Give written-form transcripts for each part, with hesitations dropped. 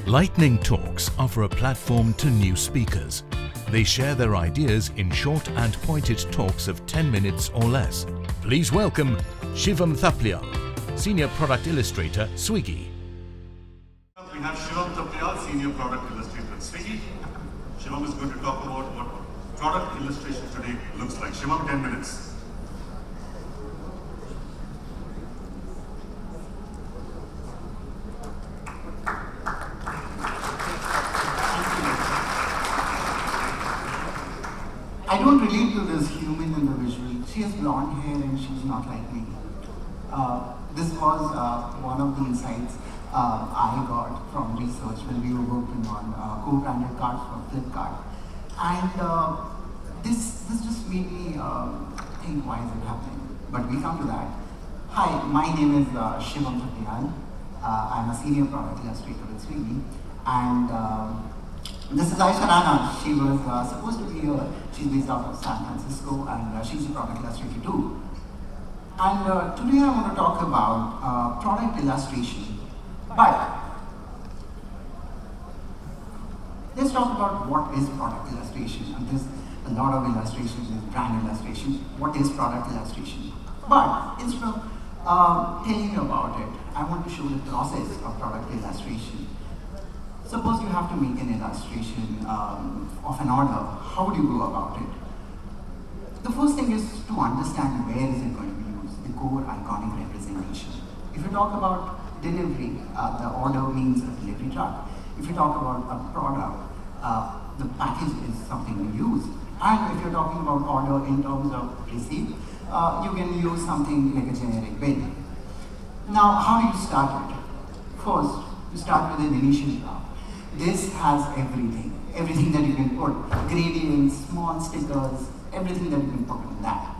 Lightning Talks offer a platform to new speakers. They share their ideas in short and pointed talks of 10 minutes or less. Please welcome Shivam Thapliyal, Senior Product Illustrator, Swiggy. We have Shivam Thapliyal, Senior Product Illustrator at Swiggy. Shivam is going to talk about what product illustration today looks like. Shivam, 10 minutes. I don't relate to this human in the visual. She has blonde hair and she's not like me. This was one of the insights I got from research when we were working on co-branded cards for Flipkart. And this just made me think, why is it happening? But we come to that. Hi, my name is Shivam Thapliyal. I'm a senior product illustrator at Swiggy. And this is Aisha. She was supposed to be here. She's based out of San Francisco, and she's a product illustrator too. And today I want to talk about product illustration. But let's talk about what is product illustration. And there's a lot of illustrations, there's brand illustration. What is product illustration? But instead of telling you about it, I want to show the process of product illustration. Suppose you have to make an illustration of an order. How would you go about it? The first thing is to understand where is it going to be used, the core iconic representation. If you talk about delivery, the order means a delivery truck. If you talk about a product, the package is something you use. And if you're talking about order in terms of receipt, you can use something like a generic bill. Now, how do you start it? First, you start with an initial draft. This has everything that you can put, gradients, small stickers, everything that you can put in that.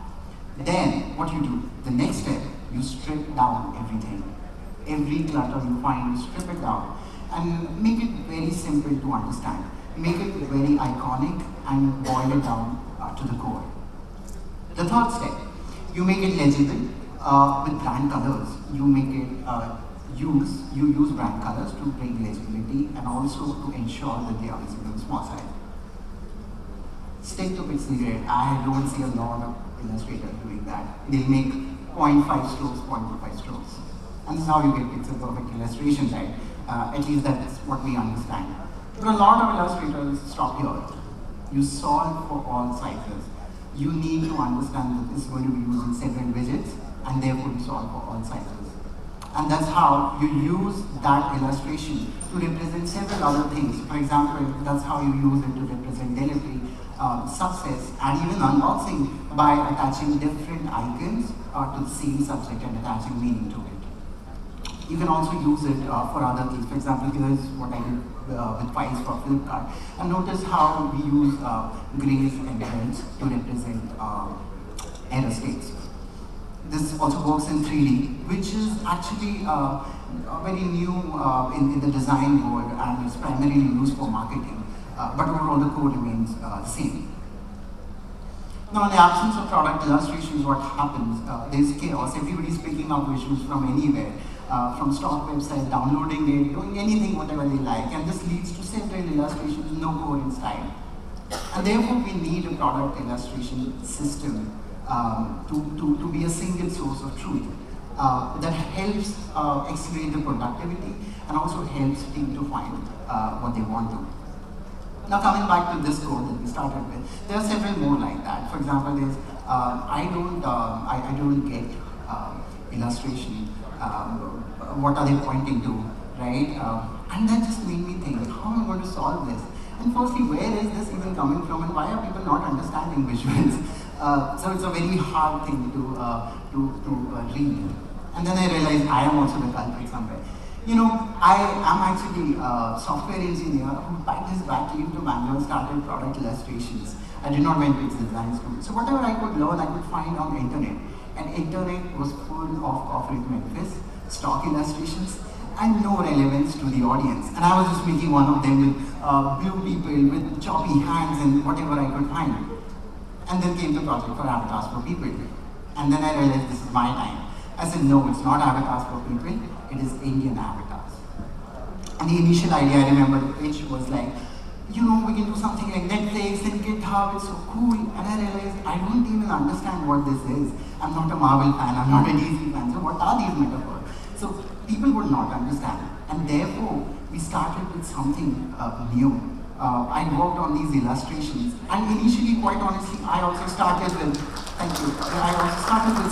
Then, what you do, the next step, you strip down everything. Every clutter you find, you strip it down and make it very simple to understand. Make it very iconic and boil it down to the core. The third step, you make it legible with brand colors. You make it use brand colors to bring legibility and also to ensure that they are visible in small size. Stick to pixel grade. I don't see a lot of illustrators doing that. They make 0.5 strokes, 0.25 strokes. And this is how you get pixel perfect illustration, right? At least that's what we understand. But a lot of illustrators stop here. You solve for all sizes. You need to understand that this is going to be using several widgets and therefore you solve for all sizes. And that's how you use that illustration to represent several other things. For example, that's how you use it to represent delivery, success, and even unboxing by attaching different icons to the same subject and attaching meaning to it. You can also use it for other things. For example, here's what I did with files for Flipkart. And notice how we use grays and reds to represent error states. This also works in 3D, which is actually very new in the design world and is primarily used for marketing. But overall, the code remains the same. Now, in the absence of product illustrations, what happens? There's chaos. Everybody's picking up visuals from anywhere, from stock websites, downloading it, doing anything, whatever they like. And this leads to several illustrations, no code in style. And therefore, we need a product illustration system to be a single source of truth that helps accelerate the productivity and also helps team to find what they want to. Now coming back to this code that we started with, there are several more like that. For example, there's I don't get illustration. What are they pointing to, right? And that just made me think, how am I going to solve this? And firstly, where is this even coming from, and why are people not understanding visuals? So it's a very hard thing to read. And then I realized I am also the culprit somewhere. You know, I am actually a software engineer who packed his back into Bangalore, started product illustrations. I did not went to design school. So whatever I could learn, I could find on the internet. And internet was full of corporate Memphis, stock illustrations, and no relevance to the audience. And I was just making one of them with blue people, with choppy hands and whatever I could find. And then came the project for avatars for people. And then I realized this is my time. I said, no, it's not avatars for people, it is Indian avatars. And the initial idea, I remember the pitch was like, we can do something like Netflix and GitHub, it's so cool. And I realized I don't even understand what this is. I'm not a Marvel fan, I'm not a DC fan, so what are these metaphors? So people would not understand. And therefore, we started with something new. I worked on these illustrations. And initially, quite honestly, I also started with,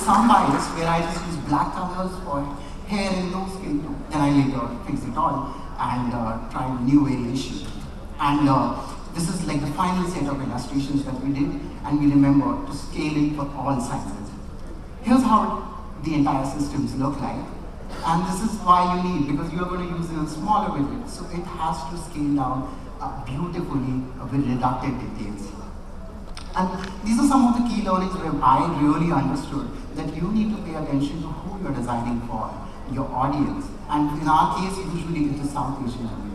some bias where I just used black colors for hair and no skin tone. Then I later fixed it all and tried new variation. And this is like the final set of illustrations that we did, and we remember to scale it for all sizes. Here's how the entire systems look like. And this is why you need, because you are going to use a smaller widget, so it has to scale down beautifully with reductive details. And these are some of the key learnings where I really understood that you need to pay attention to who you're designing for, your audience. And in our case, usually it is South Asian community.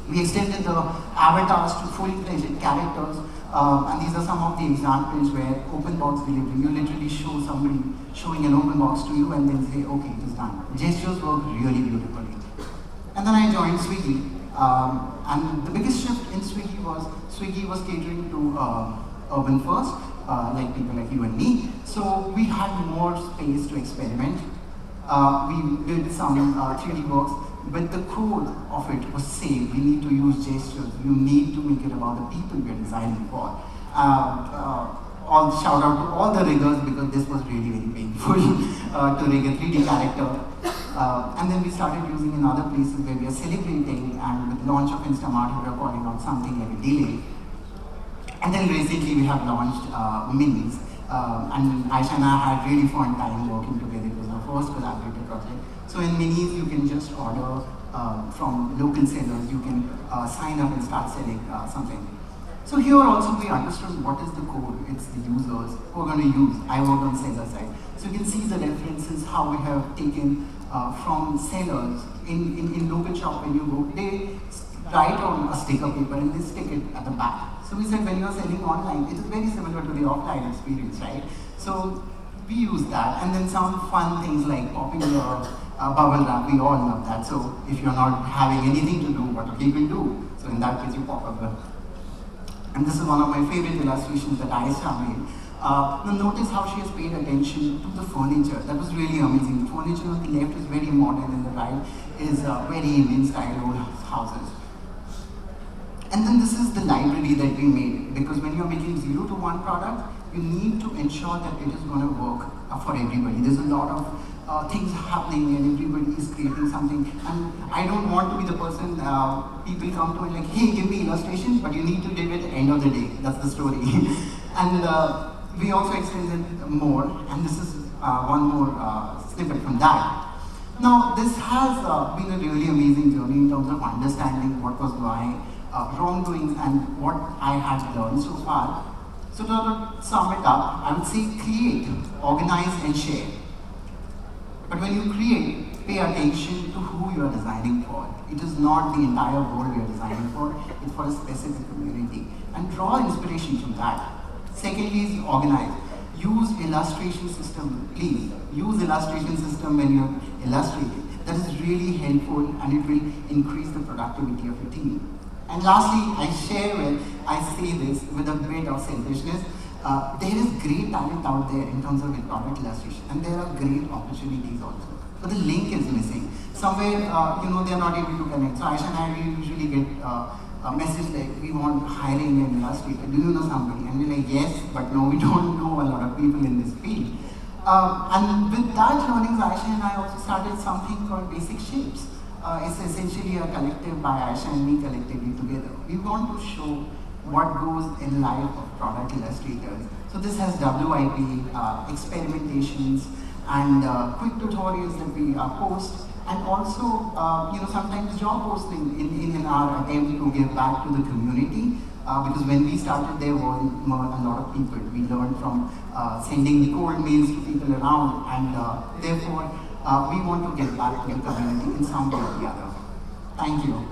We extended the avatars to fully-fledged characters, and these are some of the examples where open box delivery, you literally show somebody showing an open box to you and then say, okay, it is done. Gestures work really beautifully. And then I joined Swiggy, and the biggest shift in Swiggy was catering to urban first, like people like you and me. So we had more space to experiment. We did some 3D works. But the core of it was same. We need to use gestures. You need to make it about the people we're designing for. Shout out to all the riggers because this was really very painful to rig a 3D character. And then we started using in other places where we are celebrating, and with the launch of Instamart, we are calling out something like a delay. And then recently we have launched Minis. And Aisha and I had really fun time working together. It was our first collaborative project. So in Minis, you can just order from local sellers. You can sign up and start selling something. So here also we understood what is the code. It's the users who are going to use. I work on seller side. So you can see the references, how we have taken from sellers in local shop when you go. They write on a sticker paper and they stick it at the back. So we said when you're selling online, it is very similar to the offline experience, right? So we use that. And then some fun things like popping your bubble wrap, we all love that. So if you're not having anything to do, what do people do? So in that case, you pop up. And this is one of my favorite illustrations that Aisha made. Now notice how she has paid attention to the furniture. That was really amazing. The furniture on the left is very modern and the right is very Indian style old houses. And then this is the library that we made, because when you're making 0 to 1 product, you need to ensure that it is going to work for everybody. There's a lot of things happening and everybody is creating something. And I don't want to be the person people come to and like, hey, give me illustrations, but you need to do it at the end of the day. That's the story. And we also extended more, and this is one more snippet from that. Now, this has been a really amazing journey in terms of understanding what was my wrongdoings and what I had learned so far. So to sum it up, I would say create, organize and share. But when you create, pay attention to who you are designing for. It is not the entire world you are designing for, it's for a specific community. And draw inspiration from that. Secondly is organize. Use illustration system, please. Use illustration system when you're illustrating. That is really helpful and it will increase the productivity of your team. And lastly, I say this with a bit of selfishness. There is great talent out there in terms of product illustration, and there are great opportunities also. But the link is missing. Somewhere, they are not able to connect. So Aisha and I usually get a message like, we want hiring an illustrator. Do you know somebody? And we're like, yes, but no, we don't know a lot of people in this field. And with that learnings, Aisha and I also started something called Basic Shapes. It's essentially a collective by Aisha and me collectively together. We want to show what goes in life of product illustrators. So this has WIP, experimentations, and quick tutorials that we post, and also sometimes job posting in our attempt to give back to the community. Because when we started, there were a lot of people. We learned from sending the cold mails to people around, and therefore we want to get back to the community in some way or the other. Thank you.